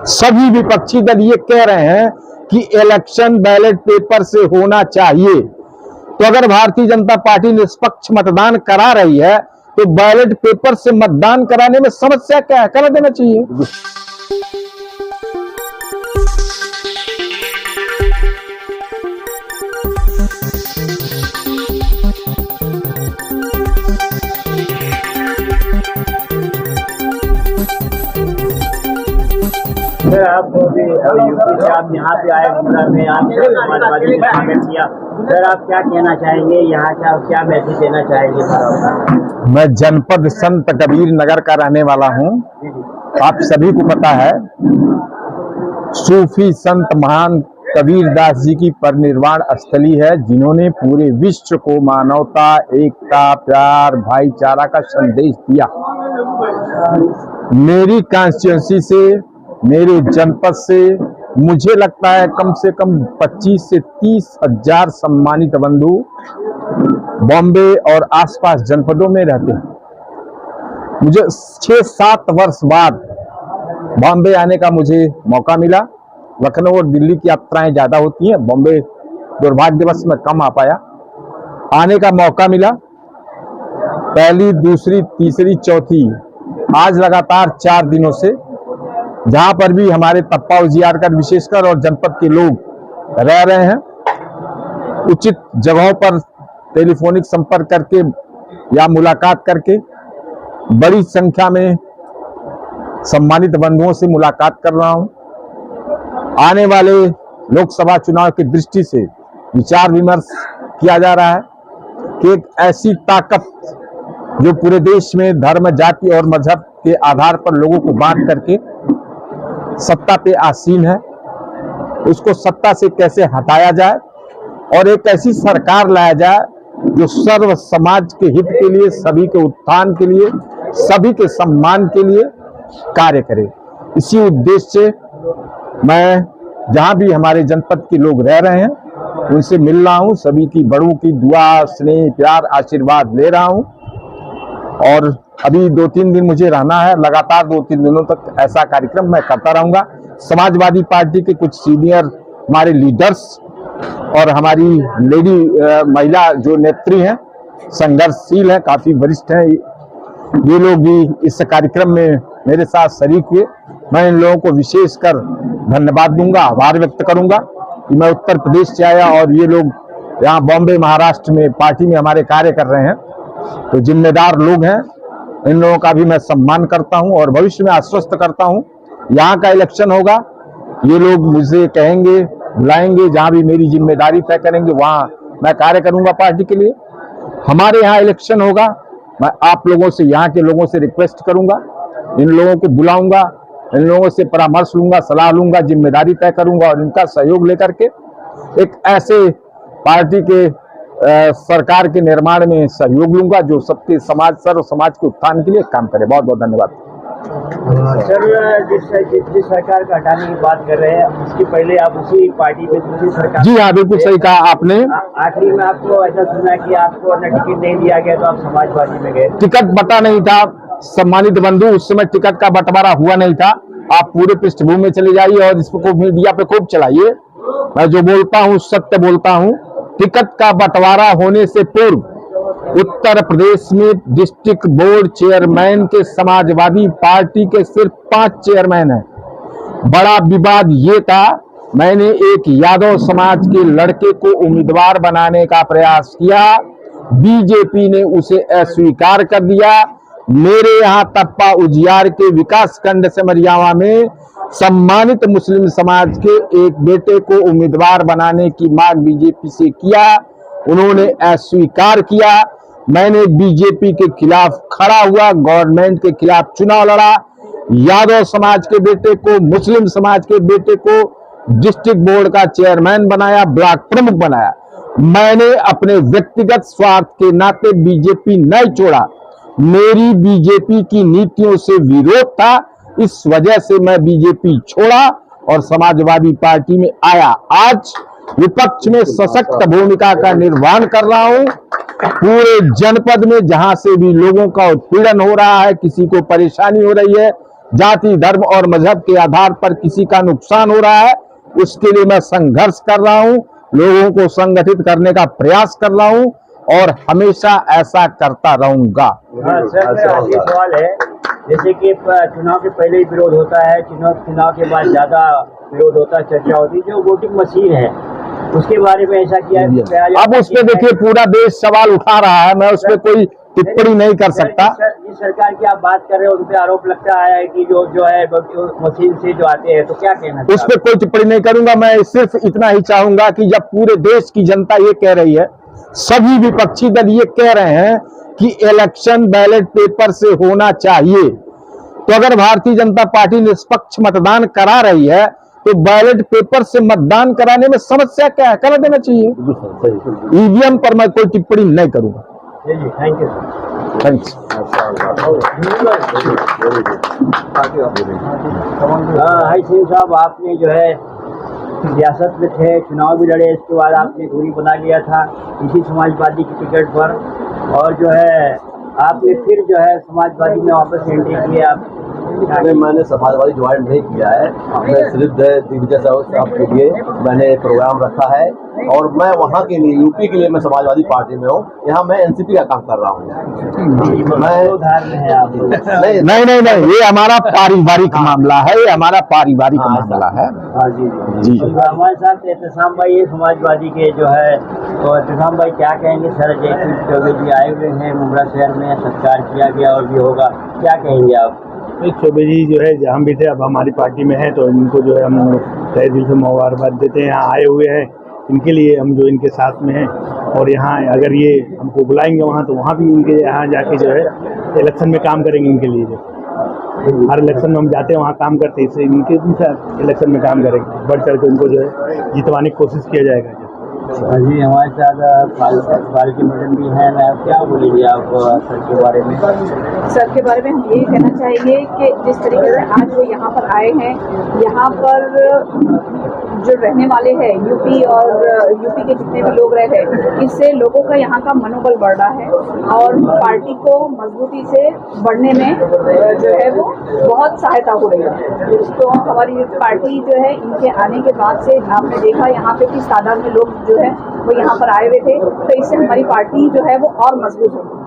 सभी विपक्षी दल ये कह रहे हैं कि इलेक्शन बैलेट पेपर से होना चाहिए। तो अगर भारतीय जनता पार्टी निष्पक्ष मतदान करा रही है तो बैलेट पेपर से मतदान कराने में समस्या क्या है? करा देना चाहिए। सर, आपको भी यूपी से आप यहाँ पे आए, गुजरात में आपने समाजवादी ने स्वागत किया। सर, आप क्या कहना चाहेंगे, यहाँ का क्या मैसेज देना चाहेंगे? मैं जनपद संत कबीर नगर का रहने वाला हूँ। आप सभी को पता है सूफी संत महान कबीर दास जी की परिनिर्वाण स्थली है, जिन्होंने पूरे विश्व को मानवता, एकता, प्यार, भाईचारा का संदेश दिया। मेरी कॉन्स्टिट्यूंसी से, मेरे जनपद से मुझे लगता है कम से कम 25 से 30 हजार सम्मानित बंधु बॉम्बे और आसपास जनपदों में रहते हैं। मुझे 6-7 वर्ष बाद बॉम्बे आने का मुझे मौका मिला। लखनऊ और दिल्ली की यात्राएं ज्यादा होती हैं, बॉम्बे दुर्भाग्यवश में कम आ पाया। आने का मौका मिला, पहली, दूसरी, तीसरी, चौथी, आज लगातार 4 दिनों से जहां पर भी हमारे तप्पा उजियारकर विशेषकर और जनपद के लोग रह रहे हैं, उचित जगहों पर टेलीफोनिक संपर्क करके या मुलाकात करके बड़ी संख्या में सम्मानित बंधुओं से मुलाकात कर रहा हूं। आने वाले लोकसभा चुनाव की दृष्टि से विचार विमर्श किया जा रहा है कि एक ऐसी ताकत जो पूरे देश में धर्म, जाति और मजहब के आधार पर लोगों को बांट करके सत्ता पे आसीन है, उसको सत्ता से कैसे हटाया जाए और एक ऐसी सरकार लाया जाए जो सर्व समाज के हित के लिए, सभी के उत्थान के लिए, सभी के सम्मान के लिए कार्य करे। इसी उद्देश्य से मैं जहां भी हमारे जनपद के लोग रह रहे हैं उनसे मिल रहा हूं, सभी की बड़ों की दुआ, स्नेह, प्यार, आशीर्वाद ले रहा हूं। और अभी 2-3 दिन मुझे रहना है, लगातार 2-3 दिनों तक ऐसा कार्यक्रम मैं करता रहूंगा। समाजवादी पार्टी के कुछ सीनियर हमारे लीडर्स और हमारी लेडी महिला जो नेत्री हैं, संघर्षशील हैं, काफी वरिष्ठ हैं, ये लोग भी इस कार्यक्रम में मेरे साथ शरीक हुए। मैं इन लोगों को विशेषकर धन्यवाद दूंगा, आभार व्यक्त करूंगा कि मैं उत्तर प्रदेश से आया और ये लोग यहाँ बॉम्बे, महाराष्ट्र में पार्टी में हमारे कार्य कर रहे हैं, तो जिम्मेदार लोग हैं। इन लोगों का भी मैं सम्मान करता हूं और भविष्य में आश्वस्त करता हूं। यहाँ का इलेक्शन होगा, ये लोग मुझे कहेंगे, बुलाएंगे, जहां भी मेरी जिम्मेदारी तय करेंगे वहां मैं कार्य करूंगा पार्टी के लिए। हमारे यहाँ इलेक्शन होगा, मैं आप लोगों से, यहाँ के लोगों से रिक्वेस्ट करूंगा, इन लोगों को बुलाऊंगा, इन लोगों से परामर्श लूंगा, सलाह लूंगा, जिम्मेदारी तय करूंगा और इनका सहयोग लेकर के एक ऐसे पार्टी के सरकार के निर्माण में सहयोग लूंगा जो सबके समाज, सर्व समाज के उत्थान के लिए काम करे। बहुत बहुत धन्यवाद। सर, जिस सरकार का हटाने की बात कर रहे हैं, उसके पहले आप उसी पार्टी में दूसरी सरकार। जी हाँ, बिल्कुल सही कहा आपने। आखिरी में आपको ऐसा सुना कि आपको टिकट नहीं दिया गया तो आप समाजवादी में गए। टिकट बटा नहीं था सम्मानित बंधु, उस समय टिकट का बंटवारा हुआ नहीं था। आप पूरे पृष्ठभूमि में चले जाइए और इसको मीडिया पे खूब चलाइए। मैं जो बोलता हूँ सत्य बोलता हूँ। टिकट का बंटवारा होने से पूर्व उत्तर प्रदेश में डिस्ट्रिक्ट बोर्ड चेयरमैन के समाजवादी पार्टी के सिर्फ 5 चेयरमैन हैं। बड़ा विवाद ये था, मैंने एक यादव समाज के लड़के को उम्मीदवार बनाने का प्रयास किया, बीजेपी ने उसे अस्वीकार कर दिया। मेरे यहाँ तप्पा उजियार के विकास खंड सिमरियावा में सम्मानित मुस्लिम समाज के एक बेटे को उम्मीदवार बनाने की मांग बीजेपी से किया, उन्होंने अस्वीकार किया। मैंने बीजेपी के खिलाफ खड़ा हुआ, गवर्नमेंट के खिलाफ चुनाव लड़ा, यादव समाज के बेटे को, मुस्लिम समाज के बेटे को डिस्ट्रिक्ट बोर्ड का चेयरमैन बनाया, ब्लॉक प्रमुख बनाया। मैंने अपने व्यक्तिगत स्वार्थ के नाते बीजेपी नहीं छोड़ा, मेरी बीजेपी की नीतियों से विरोध था, इस वजह से मैं बीजेपी छोड़ा और समाजवादी पार्टी में आया। आज विपक्ष में सशक्त भूमिका का निर्वहन कर रहा हूं। पूरे जनपद में जहां से भी लोगों का उत्पीड़न हो रहा है, किसी को परेशानी हो रही है, जाति, धर्म और मजहब के आधार पर किसी का नुकसान हो रहा है, उसके लिए मैं संघर्ष कर रहा हूं, लोगों को संगठित करने का प्रयास कर रहा हूं और हमेशा ऐसा करता रहूंगा। सर मेरा ये सवाल है, जैसे कि चुनाव के पहले ही विरोध होता है, चुनाव के बाद ज्यादा विरोध होता है, चर्चा होती है, जो वोटिंग मशीन है उसके बारे में ऐसा किया है। अब उसमें देखिए पूरा देश सवाल उठा रहा है, मैं उसमें कोई टिप्पणी नहीं कर सकता। इस सरकार की आप बात कर रहे हो, उन पे आरोप लगता है कि जो है मशीन से जो आते हैं, तो क्या कहना उस पर कोई टिप्पणी नहीं करूंगा। मैं सिर्फ इतना ही चाहूंगा कि जब पूरे देश की जनता ये कह रही है, सभी विपक्षी दल ये कह रहे हैं कि इलेक्शन बैलेट पेपर से होना चाहिए, तो अगर भारतीय जनता पार्टी निष्पक्ष मतदान करा रही है तो बैलेट पेपर से मतदान कराने में समस्या क्या है, करा देना चाहिए। ईवीएम पर मैं कोई टिप्पणी नहीं करूंगा। जी, thank you sir. Thanks. Hi Singh साहब, आपने जो है सियासत में थे, चुनाव भी लड़े, इसके बाद आपने दूरी बना लिया था इसी समाजवादी की टिकट पर, और जो है आपने फिर जो है समाजवादी में वापस एंट्री की। आप मैंने समाजवादी ज्वाइन नहीं किया है, मैं सिर्फ दिग्विजय साहब के लिए मैंने प्रोग्राम रखा है और मैं वहाँ के लिए यूपी के लिए मैं समाजवादी पार्टी में हूँ। यहाँ मैं एनसीपी का काम कर रहा हूँ। नहीं, ये हमारा पारिवारिक मामला है, ये हमारा पारिवारिक मामला है। जी। हमारे साथ एहतसाम भाई ये समाजवादी के जो है, तो एहतसाम भाई क्या कहेंगे सर? जयकुल चौबे जी आए हुए हैं मुंब्रा शहर में, सत्कार किया गया और भी होगा, क्या कहेंगे आप? चौबे जी जो है जहाँ भी थे अब हमारी पार्टी में है, तो इनको जो है हम तहे दिल से मुबारकबाद देते हैं। यहाँ आए हुए हैं, इनके लिए हम जो इनके साथ में हैं, और यहाँ अगर ये हमको बुलाएंगे वहाँ, तो वहाँ भी इनके यहाँ जाके जो है इलेक्शन में काम करेंगे। इनके लिए जो हर इलेक्शन में हम जाते हैं वहाँ काम करते हैं, इससे इनके भी साथ इलेक्शन में काम करेंगे, बढ़ चढ़ के उनको जो है जितवाने की कोशिश किया जाएगा। जी, हमारे साथ फारूकी मैडम भी हैं, मैं क्या बोलेंगे आप सर के बारे में? सर के बारे में हम यही कहना चाहेंगे कि जिस तरीके से आज वो यहाँ पर आए हैं, यहाँ पर जो रहने वाले हैं यूपी के जितने भी लोग रहे हैं, इससे लोगों का यहाँ का मनोबल बढ़ रहा है और पार्टी को मजबूती से बढ़ने में जो है वो बहुत सहायता हो रही है। तो हमारी पार्टी जो है इनके आने के बाद से आपने देखा यहाँ पे किस तादाद में लोग जो है वो यहाँ पर आए हुए थे, तो इससे हमारी पार्टी जो है वो और मजबूत होगी।